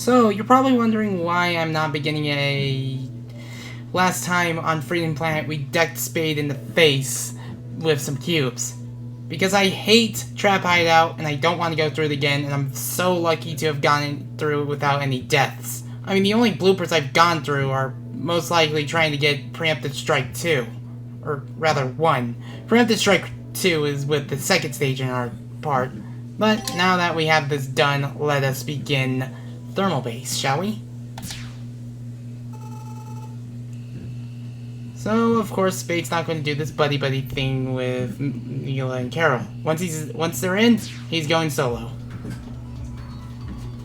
So, you're probably wondering why I'm not beginning a... Last time on Freedom Planet, we decked Spade in the face with some cubes. Because I hate Trap Hideout, and I don't want to go through it again, and I'm so lucky to have gone through it without any deaths. I mean, the only bloopers I've gone through are most likely trying to get Preemptive Strike 2. Or rather, 1. Preemptive Strike 2 is with the second stage in our part. But now that we have this done, let us begin Thermal Base, shall we? So, of course, Spade's not going to do this buddy-buddy thing with Neela and Carol. Once they're in, he's going solo.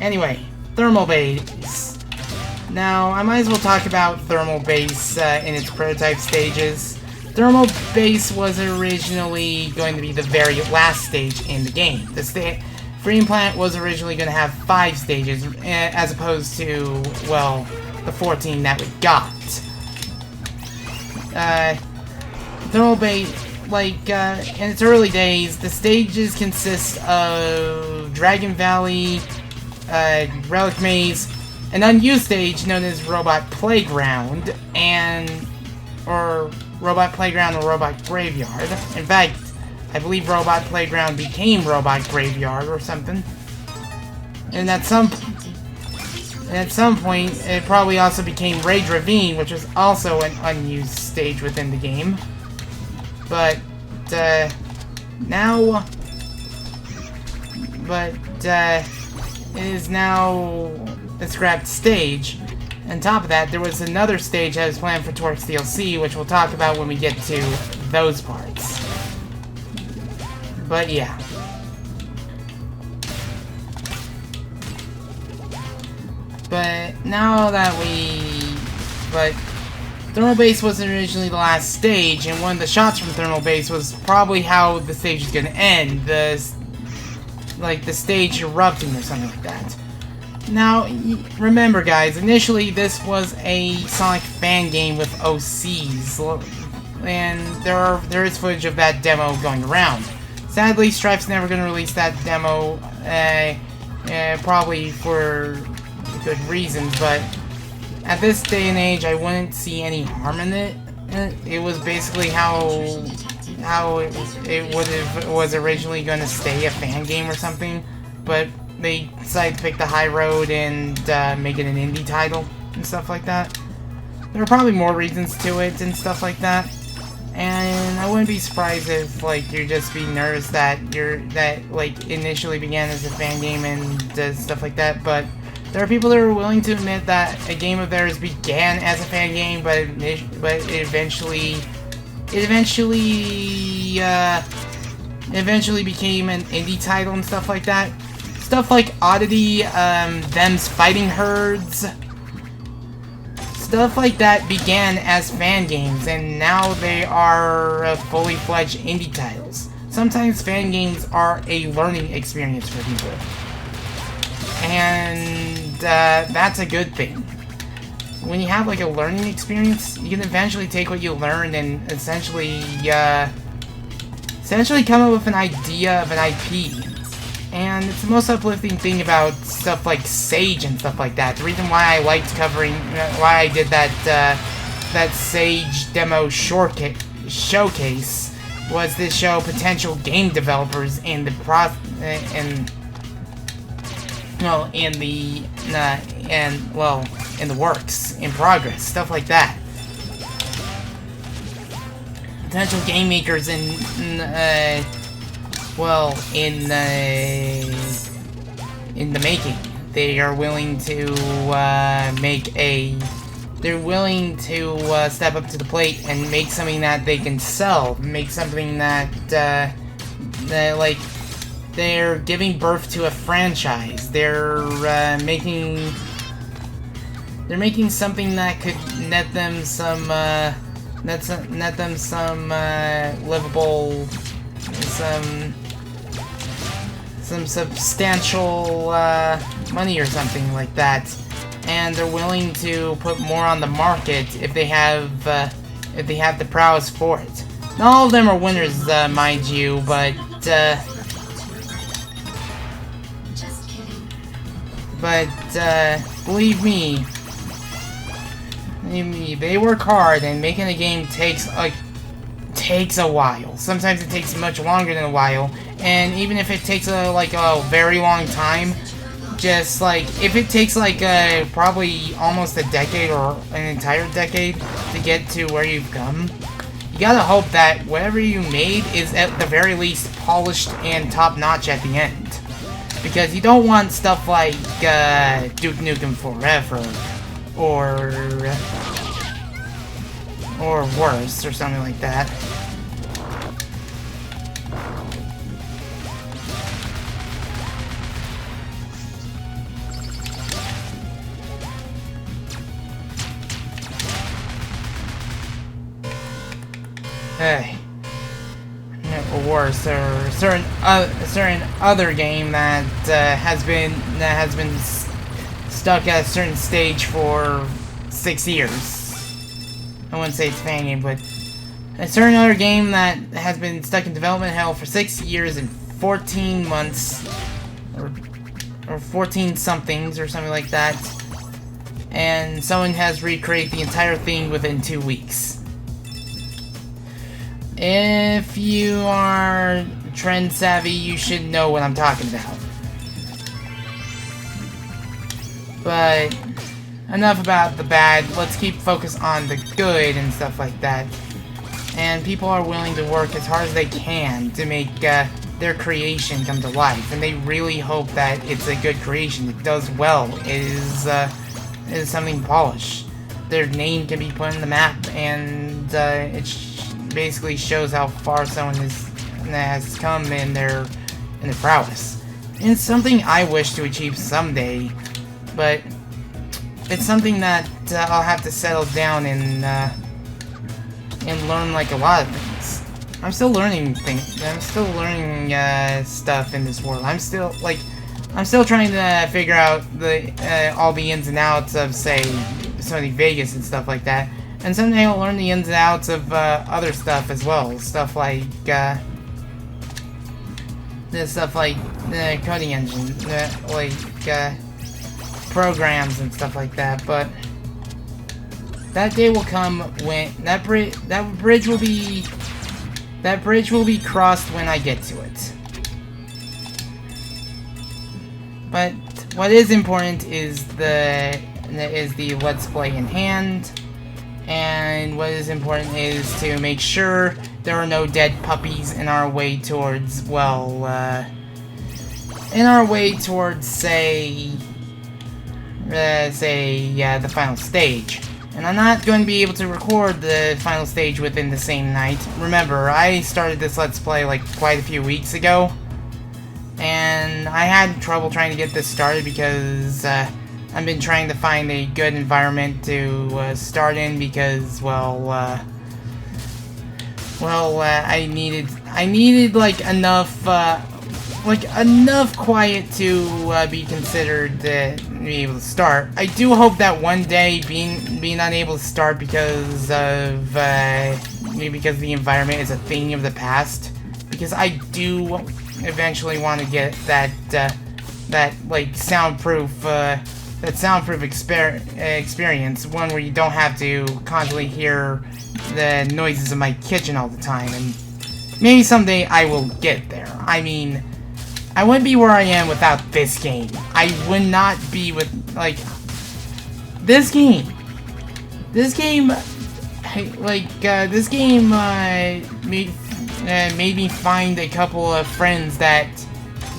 Anyway, Thermal Base. Now, I might as well talk about Thermal Base in its prototype stages. Thermal Base was originally going to be the very last stage in the game. Freedom Planet was originally going to have 5 stages, as opposed to, well, the 14 that we got. Thermal Base, in its early days, the stages consist of Dragon Valley, Relic Maze, an unused stage known as Robot Playground, or Robot Playground or Robot Graveyard. In fact, I believe Robot Playground became Robot Graveyard or something. And at some point, it probably also became Rage Ravine, which was also an unused stage within the game. But, now... it is now a scrapped stage. On top of that, there was another stage that was planned for Torx DLC, which we'll talk about when we get to those parts. But yeah. But now that Thermal Base wasn't originally the last stage, and one of the shots from Thermal Base was probably how the stage is going to end. The stage erupting or something like that. Now, remember guys, initially this was a Sonic fan game with OCs, and there is footage of that demo going around. Sadly, Stripe's never going to release that demo, probably for good reasons, but at this day and age, I wouldn't see any harm in it. It was basically how it was originally going to stay a fan game or something, but they decided to pick the high road and make it an indie title and stuff like that. There are probably more reasons to it and stuff like that. And I wouldn't be surprised if, you're just being nervous that initially began as a fan game and stuff like that, but there are people that are willing to admit that a game of theirs began as a fan game, but it eventually became an indie title and stuff like that. Stuff like Oddity, Them's Fighting Herds, stuff like that began as fan games, and now they are fully fledged indie titles. Sometimes fan games are a learning experience for people, and that's a good thing. When you have a learning experience, you can eventually take what you learned and essentially come up with an idea of an IP. And it's the most uplifting thing about stuff like Sage and stuff like that. The reason why I liked why I did that Sage demo showcase was to show potential game developers in the works, in progress, stuff like that. Potential game makers in the making. They are willing to step up to the plate and make something that they can sell, make something that they're giving birth to a franchise. They're making something that could net them some livable, some substantial money or something like that, and they're willing to put more on the market if they have the prowess for it. Not all of them are winners, mind you, but But, believe me, they work hard, and making a game takes a while. Sometimes it takes much longer than a while, and even if it takes a very long time, just if it takes probably almost a decade or an entire decade to get to where you've come, you gotta hope that whatever you made is at the very least polished and top-notch at the end. Because you don't want stuff like Duke Nukem Forever or worse, or something like that. Hey. Or worse, or a certain other game that has been stuck at a certain stage for 6 years. I wouldn't say it's a fan game, but a certain other game that has been stuck in development hell for 6 years and 14 months, or 14 somethings, or something like that, and someone has recreated the entire thing within 2 weeks. If you are trend savvy, you should know what I'm talking about. But enough about the bad, let's keep focus on the good and stuff like that. And people are willing to work as hard as they can to make their creation come to life, and they really hope that it's a good creation, it does well, it is something polished. Their name can be put in the map, and it's basically shows how far someone has come in their prowess. And it's something I wish to achieve someday, but it's something that I'll have to settle down and learn a lot of things. I'm still learning things. I'm still learning stuff in this world. I'm still trying to figure out all the ins and outs of, say, Sony Vegas and stuff like that. And someday I'll learn the ins and outs of other stuff as well. Stuff like the coding engine, programs and stuff like that. But that day will come when that bridge will be crossed when I get to it. But what is important is the Let's Play in hand. And what is important is to make sure there are no dead puppies in our way towards, say, the final stage. And I'm not going to be able to record the final stage within the same night. Remember, I started this Let's Play quite a few weeks ago, and I had trouble trying to get this started because I've been trying to find a good environment to start in because, I needed enough quiet to be considered to be able to start. I do hope that one day being unable to start because of because the environment is a thing of the past, because I do eventually want to get that soundproof experience, one where you don't have to constantly hear the noises of my kitchen all the time, and maybe someday I will get there. I mean, I wouldn't be where I am without this game. I would not be with, this game. This game made me find a couple of friends that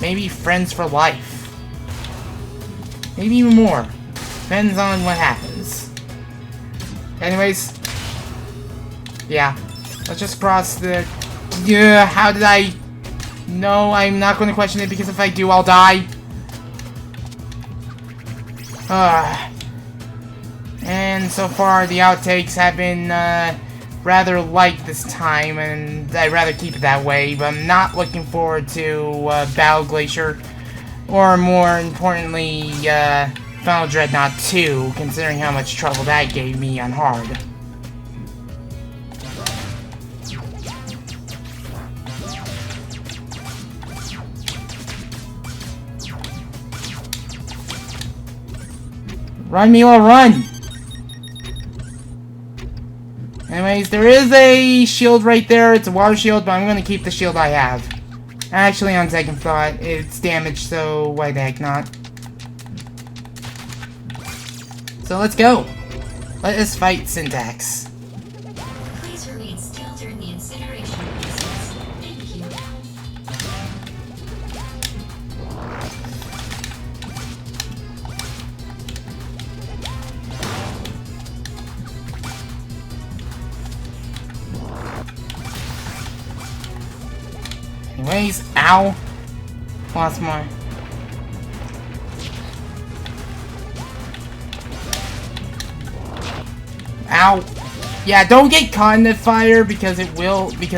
may be friends for life. Maybe even more. Depends on what happens. Anyways. Yeah. Let's just cross the... Yeah, how did I... No, I'm not going to question it, because if I do, I'll die. And so far, the outtakes have been rather light this time, and I'd rather keep it that way, but I'm not looking forward to Battle Glacier, or more importantly, Final Dreadnought 2, considering how much trouble that gave me on hard. Run, Mila, run! Anyways, there is a shield right there. It's a water shield, but I'm gonna keep the shield I have. Actually, on second thought, it's damaged, so why the heck not? So let's go. Let us fight Syntax. Please remain still during the incineration process. Thank you. Anyways, ow. Lots more. Ow. Yeah, don't get caught in the fire because it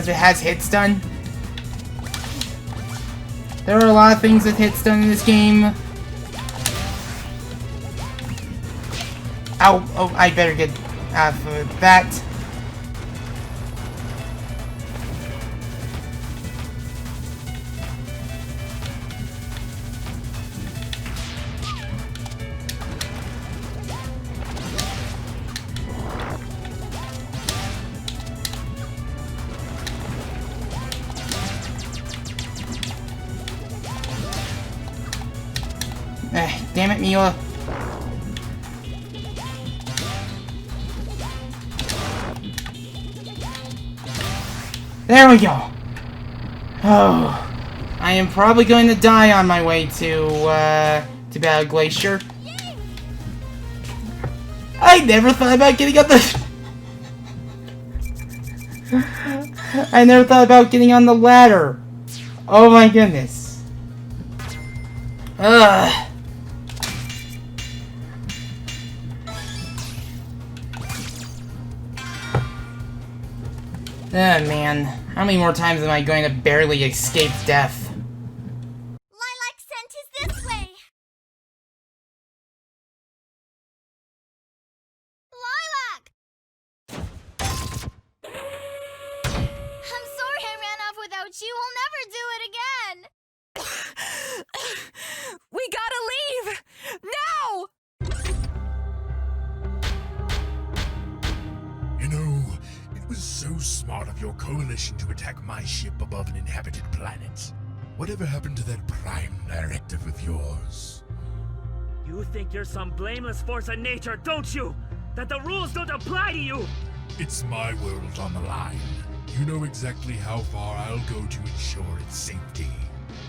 has hit stun. There are a lot of things with hit stun in this game. Ow. Oh, I better get off of that. Damn it, Mila. There we go. Oh, I am probably going to die on my way to Battle Glacier. I never thought about getting up the... I never thought about getting on the ladder. Oh my goodness. Ugh. Oh man, how many more times am I going to barely escape death? Lilac scent is this way! Lilac! I'm sorry I ran off without you. I'll never do it again! We gotta leave! Now! You know, it was so smart of your coalition to attack my ship above an inhabited planet. Whatever happened to that prime directive of yours? You think you're some blameless force of nature, don't you? That the rules don't apply to you! It's my world on the line. You know exactly how far I'll go to ensure its safety.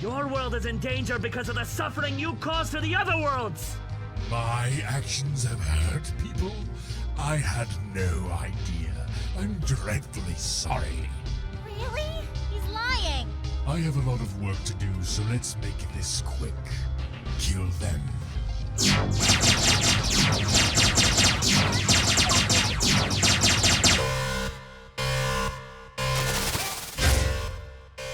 Your world is in danger because of the suffering you caused to the other worlds! My actions have hurt people? I had no idea. I'm dreadfully sorry. Really? He's lying! I have a lot of work to do, so let's make this quick. Kill them.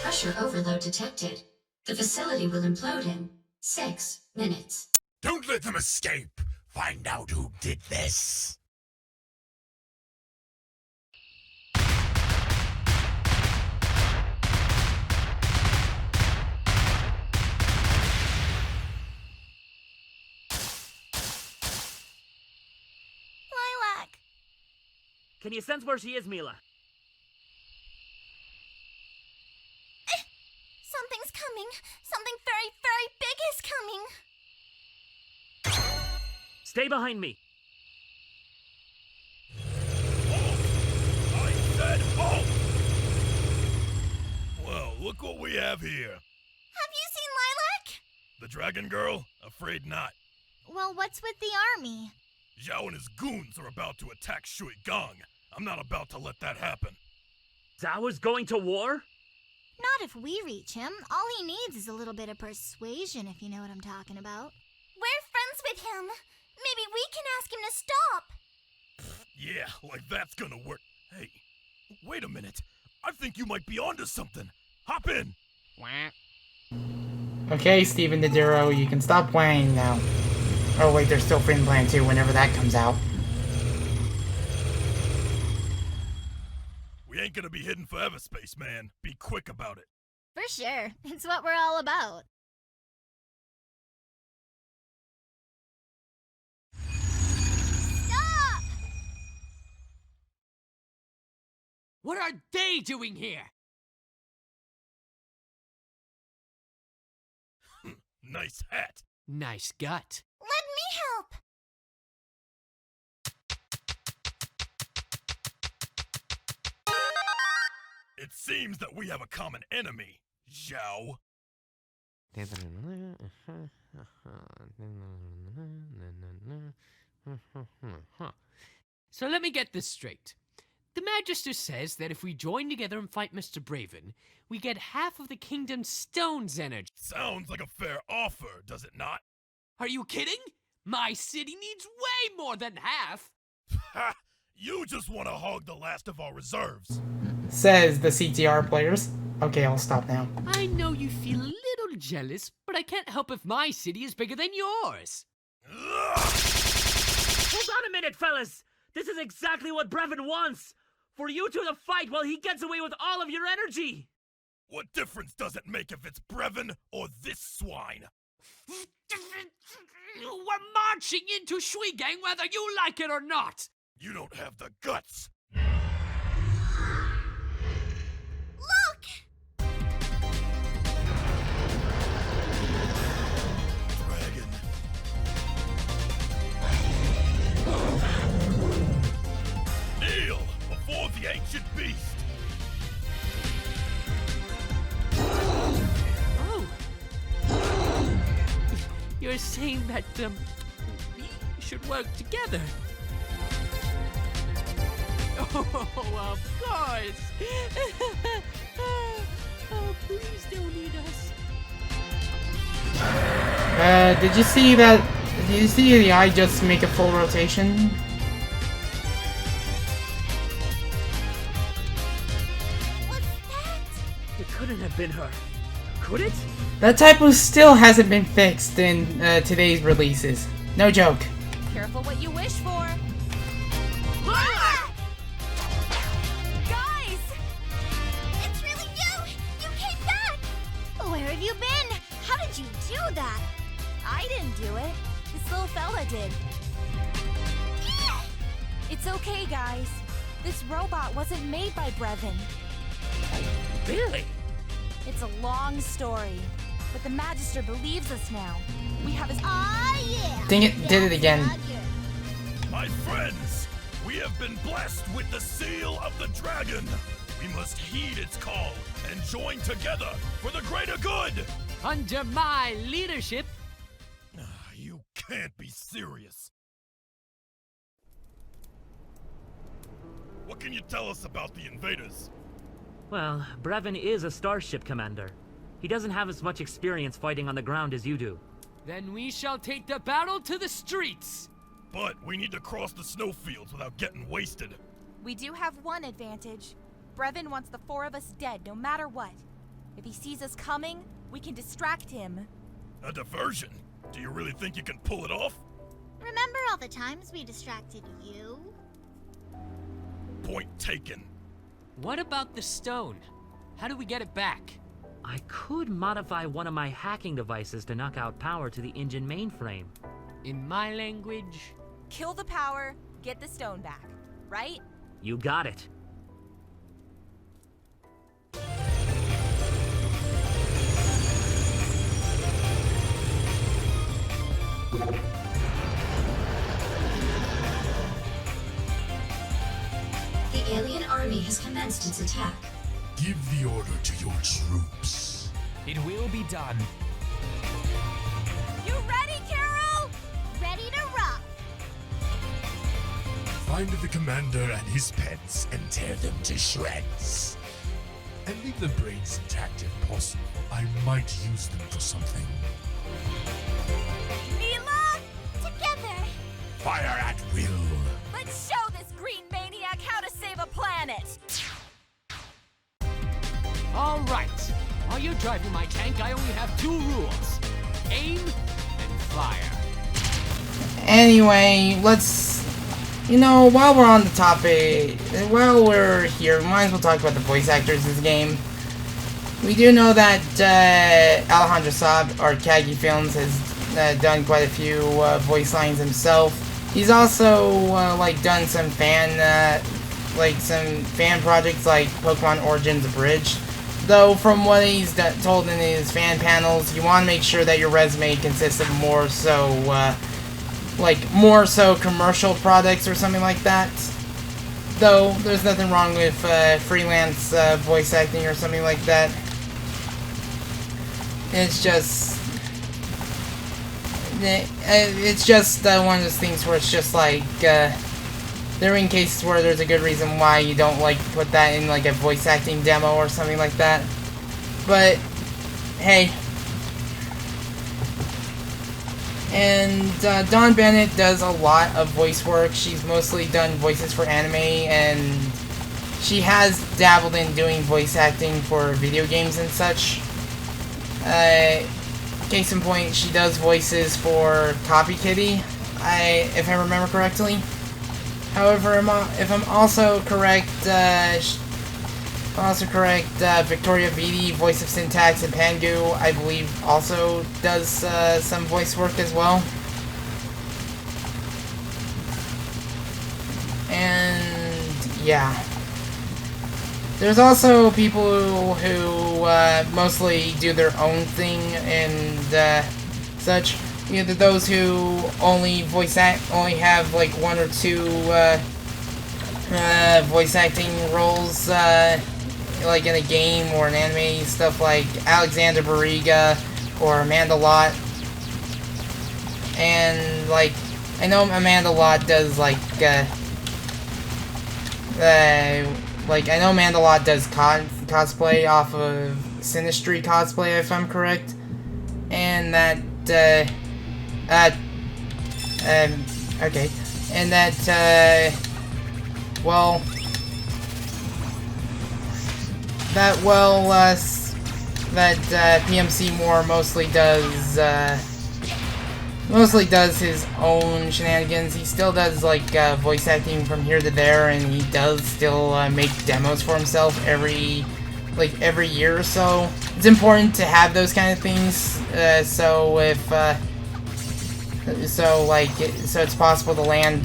Pressure overload detected. The facility will implode in 6 minutes. Don't let them escape! Find out who did this! Lilac! Can you sense where she is, Mila? Something's coming. Something very, very big is coming. Stay behind me. I said halt! Well, look what we have here. Have you seen Lilac? The dragon girl? Afraid not. Well, what's with the army? Zhao and his goons are about to attack Shui Gong. I'm not about to let that happen. Zhao is going to war? Not if we reach him. All he needs is a little bit of persuasion, if you know what I'm talking about. We're friends with him. Maybe we can ask him to stop. Yeah, like that's gonna work. Hey, wait a minute. I think you might be onto something. Hop in. Okay, Steven Didero, you can stop playing now. Oh wait, there's still Freedom Plan 2 whenever that comes out. We ain't gonna be hidden forever, spaceman. Be quick about it. For sure. It's what we're all about. What are they doing here? Nice hat. Nice gut. Let me help. It seems that we have a common enemy, Zhao. So let me get this straight. The Magister says that if we join together and fight Mr. Brevon, we get half of the kingdom's stone's energy. Sounds like a fair offer, does it not? Are you kidding? My city needs way more than half. Ha! You just want to hog the last of our reserves. Says the CTR players. Okay, I'll stop now. I know you feel a little jealous, but I can't help if my city is bigger than yours. Ugh! Hold on a minute, fellas! This is exactly what Brevon wants! For you two to fight while he gets away with all of your energy! What difference does it make if it's Brevon or this swine? We're marching into Shuigang whether you like it or not! You don't have the guts. Look! Dragon. Kneel before the ancient beast. Oh! You're saying that, we should work together? Oh, of course! Oh, please don't eat us. Did you see that? Did you see the eye just make a full rotation? What's that? It couldn't have been her. Could it? That typo still hasn't been fixed in today's releases. No joke. Careful what you wish for. Ah! Guys! It's really you! You came back! Where have you been? How did you do that? I didn't do it. This little fella did. It's okay, guys. This robot wasn't made by Brevon. Really? It's a long story, but the Magister believes us now. We have his... Ah, yeah! Dang it, did it again. My friends, we have been blessed with the seal of the dragon. We must heed its call and join together for the greater good. Under my leadership, You can't be serious. What can you tell us about the invaders? Well, Brevon is a starship commander. He doesn't have as much experience fighting on the ground as you do. then we shall take the battle to the streets. But we need to cross the snowfields without getting wasted. We do have one advantage. Brevon wants the four of us dead, no matter what. If he sees us coming, we can distract him. A diversion? Do you really think you can pull it off? Remember all the times we distracted you? Point taken. What about the stone? How do we get it back? I could modify one of my hacking devices to knock out power to the engine mainframe. In my language, Kill the power, get the stone back. Right? You got it. The alien army has commenced its attack. Give the order to your troops. It will be done. You ready, Carol? Ready to rock! Find the commander and his pets and tear them to shreds. And leave the brains intact if possible. I might use them for something. Mila! Together! Fire at will. Let's show this green maniac how to save a planet! all right. While you're driving my tank, I only have two rules: aim and fire. Anyway, let's... You know, while we're on the topic, while we're here, we might as well talk about the voice actors in this game. We do know that Alejandro Saab, or Kagi Films, has done quite a few voice lines himself. He's also, like, done some fan like some fan projects like Pokemon Origins Abridged. Though from what he's told in his fan panels, you want to make sure that your resume consists of more so commercial products or something like that. Though there's nothing wrong with freelance voice acting or something like that. It's just one of those things where it's just like there are in cases where there's a good reason why you don't like put that in like a voice acting demo or something like that. But hey. And Dawn Bennett does a lot of voice work. She's mostly done voices for anime, and she has dabbled in doing voice acting for video games and such. Case in point, she does voices for Copy Kitty, if I remember correctly. However, if I'm also correct, Victoria Vitti, voice of Syntax and Pangu, I believe also does some voice work as well. And yeah. There's also people who mostly do their own thing and such. Either those who only have like one or two voice acting roles, like in a game or an anime, stuff like Alexander Barriga or Amanda Lott. And like, I know Amanda Lott does I know Amanda Lott does cosplay off of Sinistry Cosplay, if I'm correct. And that, okay. And that, PMC Moore mostly does his own shenanigans. He still does like voice acting from here to there, and he does still make demos for himself every year or so. It's important to have those kind of things, so it's possible to land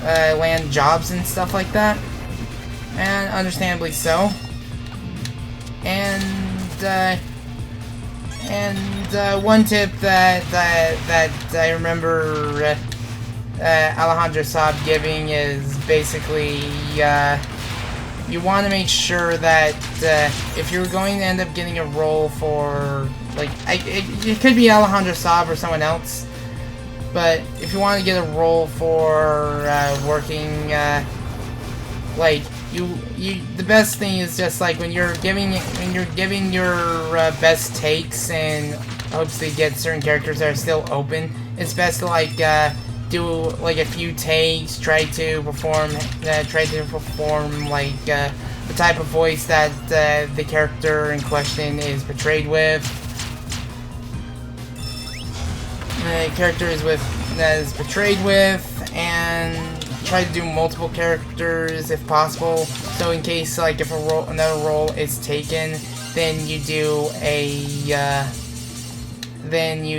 land jobs and stuff like that, and understandably so. And one tip that I remember Alejandro Saab giving is basically you want to make sure that if you're going to end up getting a role for it could be Alejandro Saab or someone else, but if you want to get a role for working the best thing is just like when you're giving your best takes and hopes to get certain characters that are still open, it's best to do like a few takes, try to perform the type of voice that the character in question is portrayed with. The character is portrayed with, and try to do multiple characters if possible. So in case if another role is taken, then you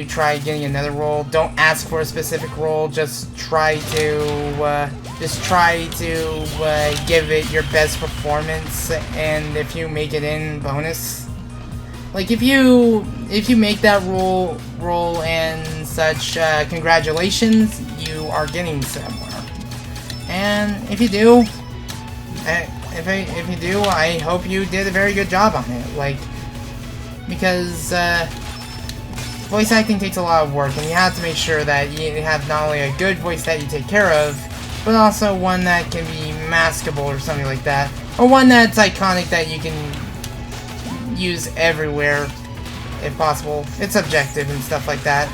try getting another role. Don't ask for a specific role. Just try to give it your best performance, and if you make it in, bonus. Like if you make that role and such, congratulations, you are getting somewhere. And if you do, I hope you did a very good job on it. Because voice acting takes a lot of work, and you have to make sure that you have not only a good voice that you take care of, but also one that can be maskable or something like that, or one that's iconic that you can use everywhere if possible. It's subjective and stuff like that.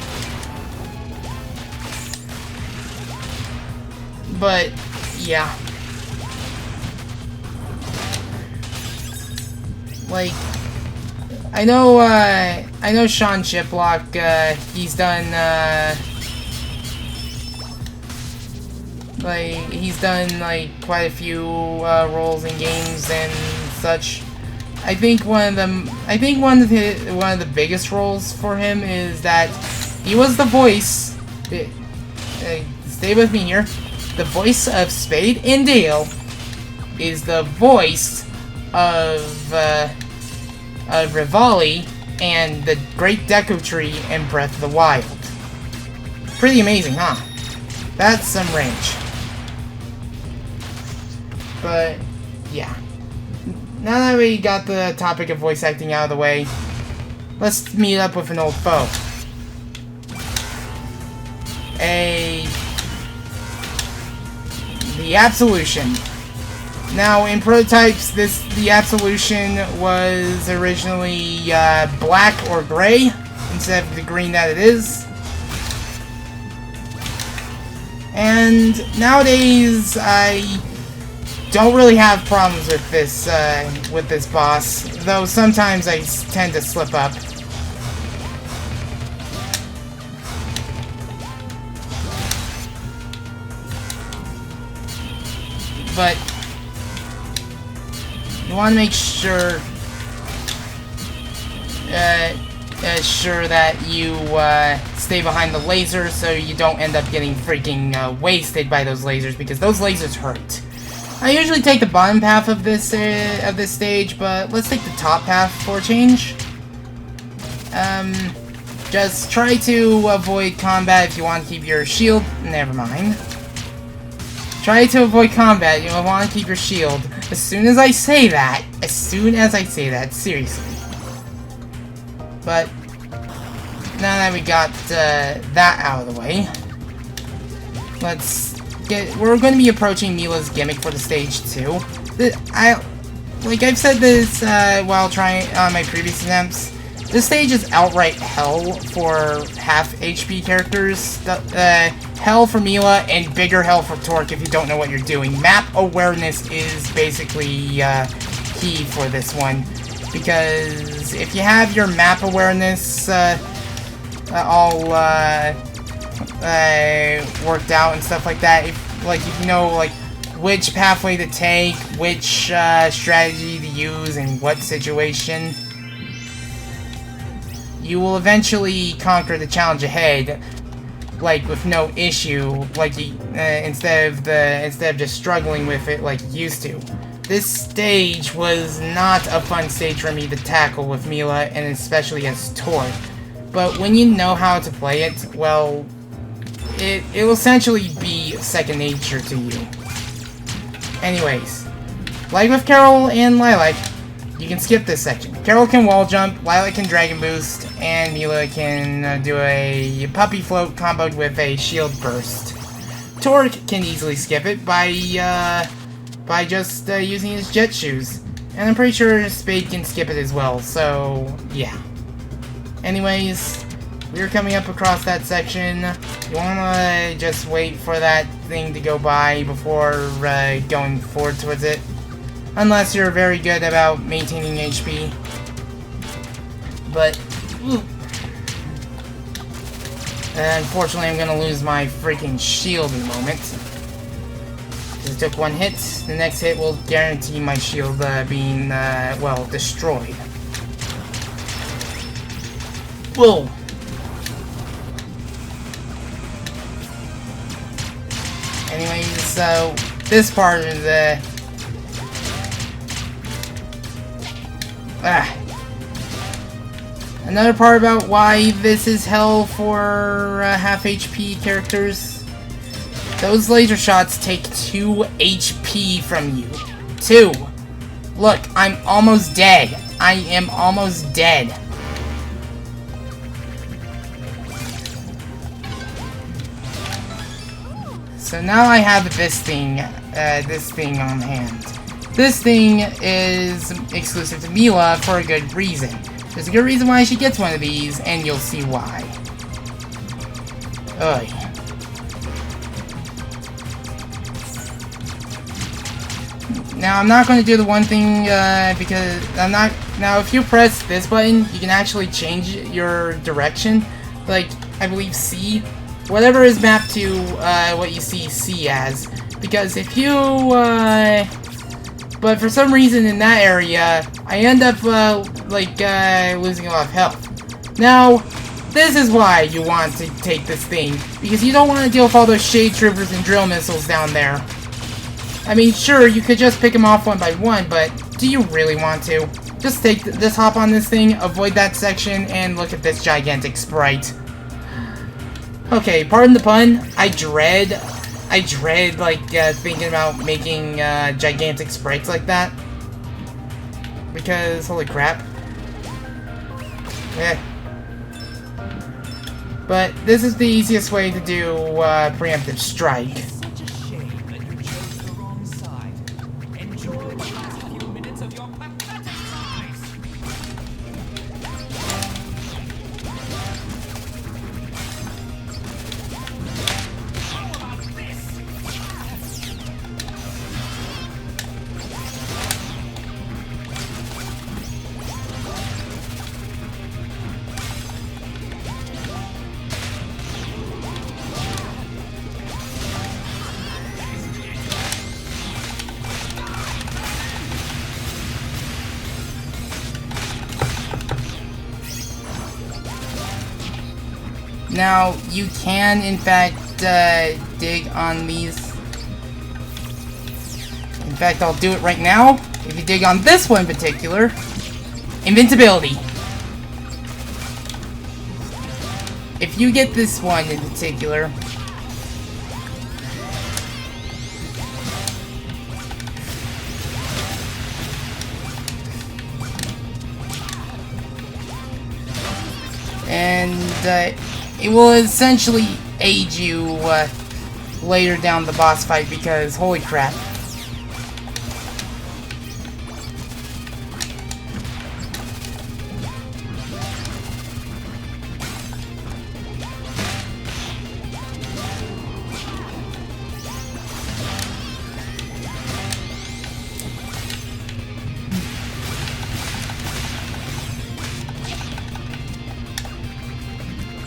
But yeah, I know Sean Chiplock, he's done quite a few roles in games and such. I think one of the biggest roles for him is that he was the voice. stay with me here. The voice of Spade and Dale is the voice of Rivali and the Great Deku Tree in Breath of the Wild. Pretty amazing, huh? That's some range. But, yeah. Now that we got the topic of voice acting out of the way, let's meet up with an old foe. The Absolution. Now, in prototypes, the Absolution was originally black or gray instead of the green that it is. And nowadays, I don't really have problems with this boss, though sometimes I tend to slip up. But you want to make sure that you stay behind the lasers so you don't end up getting freaking wasted by those lasers, because those lasers hurt. I usually take the bottom path of this stage, but let's take the top path for a change. Just try to avoid combat if you want to keep your shield. Never mind. Try to avoid combat. You'll want to keep your shield. As soon as I say that, seriously. But now that we got that out of the way, we're going to be approaching Mila's gimmick for the stage 2. Like I've said this while trying on my previous attempts, this stage is outright hell for half HP characters. Hell for Mila and bigger hell for Torque if you don't know what you're doing. Map awareness is basically key for this one, because if you have your map awareness all worked out and stuff like that, if you know like which pathway to take, which strategy to use in what situation, you will eventually conquer the challenge ahead, like with no issue, like instead of just struggling with it like you used to. This stage was not a fun stage for me to tackle with Mila, and especially as Torque. But when you know how to play it, well, it will essentially be second nature to you. Anyways, like with Carol and Lilac, you can skip this section. Carol can wall jump, Lilac can dragon boost, and Mila can do a puppy float comboed with a shield burst. Torque can easily skip it by just using his jet shoes. And I'm pretty sure Spade can skip it as well, so yeah. Anyways, we're coming up across that section. You wanna just wait for that thing to go by before going forward towards it. Unless you're very good about maintaining HP. But, unfortunately I'm gonna lose my freaking shield in a moment. It took one hit. The next hit will guarantee my shield being, well, destroyed. Whoa! Anyways, so this part is another part about why this is hell for half HP characters. Those laser shots take 2 HP from you. 2. Look, I'm almost dead. I am almost dead. So now I have this thing on hand. This thing is exclusive to Mila for a good reason. There's a good reason why she gets one of these, and you'll see why. Ugh. Now, I'm not going to do the one thing, because I'm not... Now, if you press this button, you can actually change your direction. Like, I believe C. Whatever is mapped to, what you see C as. Because if you, but for some reason in that area, I end up, losing a lot of health. Now, This is why you want to take this thing, because you don't want to deal with all those shade troopers and drill missiles down there. I mean, sure, you could just pick them off one by one, but do you really want to? Just just hop on this thing, avoid that section, and look at this gigantic sprite. Okay, pardon the pun. I dread, like, thinking about making, gigantic sprites like that. Because, holy crap. Eh. But this is the easiest way to do, preemptive strike. Such a shame that you chose the wrong side. Enjoy the last few minutes of your pathetic lives. How about this? Now, you can, in fact, dig on these. In fact, I'll do it right now. If you dig on this one in particular, invincibility. If you get this one in particular, and it will essentially aid you later down the boss fight, because holy crap.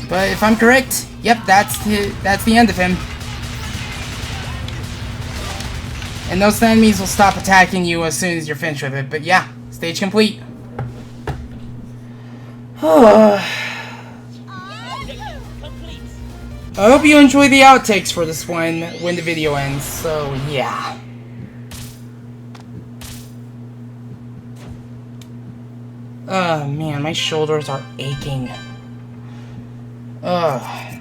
But if I'm correct, yep, that's the end of him. And those enemies will stop attacking you as soon as you're finished with it. But yeah, stage complete. I hope you enjoy the outtakes for this one when the video ends, so yeah. Oh man, my shoulders are aching. Ugh.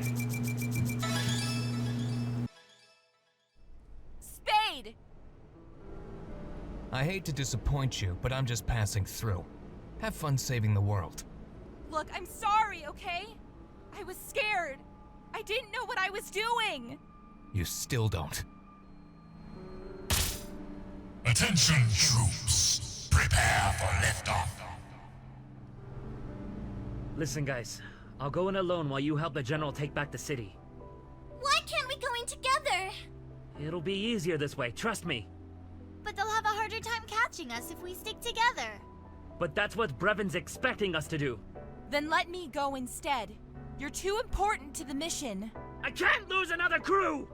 Spade! I hate to disappoint you, but I'm just passing through. Have fun saving the world. Look, I'm sorry, okay? I was scared. I didn't know what I was doing. You still don't. Attention, troops. Prepare for liftoff. Listen, guys. I'll go in alone while you help the general take back the city. Why can't we go in together? It'll be easier this way, trust me. But they'll have a harder time catching us if we stick together. But that's what Brevon's expecting us to do. Then let me go instead. You're too important to the mission. I can't lose another crew!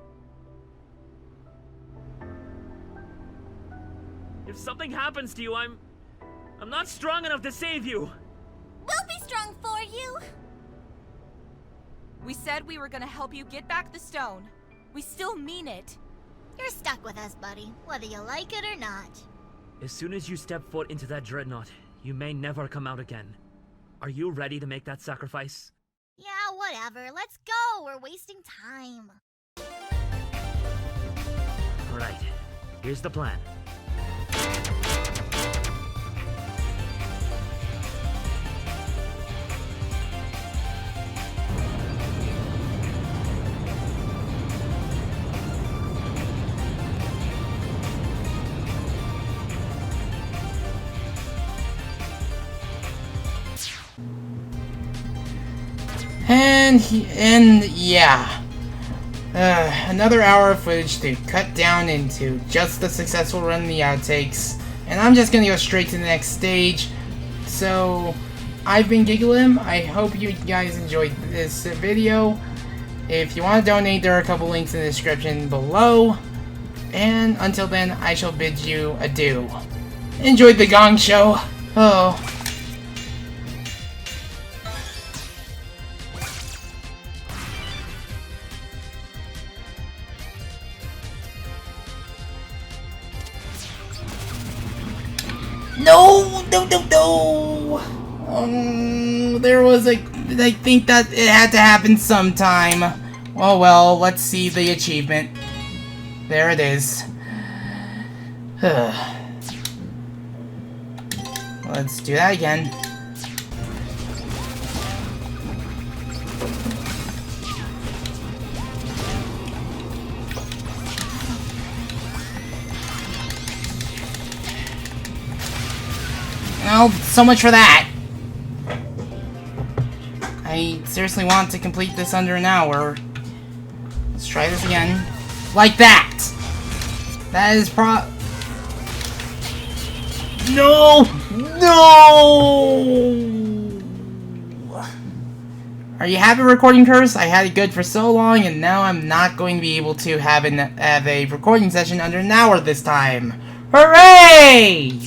If something happens to you, I'm not strong enough to save you. We'll be strong for you. We said we were gonna help you get back the stone. We still mean it. You're stuck with us, buddy, whether you like it or not. As soon as you step foot into that dreadnought, you may never come out again. Are you ready to make that sacrifice? Yeah, whatever. Let's go. We're wasting time. Alright, here's the plan. And yeah. Another hour of footage to cut down into just the successful run of the outtakes. And I'm just gonna go straight to the next stage. So, I've been Gigalim. I hope you guys enjoyed this video. If you want to donate, there are a couple links in the description below. And until then, I shall bid you adieu. Enjoyed the Gong Show. Oh. No! No, no, no! There was a... I think that it had to happen sometime. Oh well, let's see the achievement. There it is. Let's do that again. Well, so much for that. I seriously want to complete this under an hour. Let's try this again. Like that! That is No! No! Are you happy, recording curse? I had it good for so long, and now I'm not going to be able to have a recording session under an hour this time. Hooray!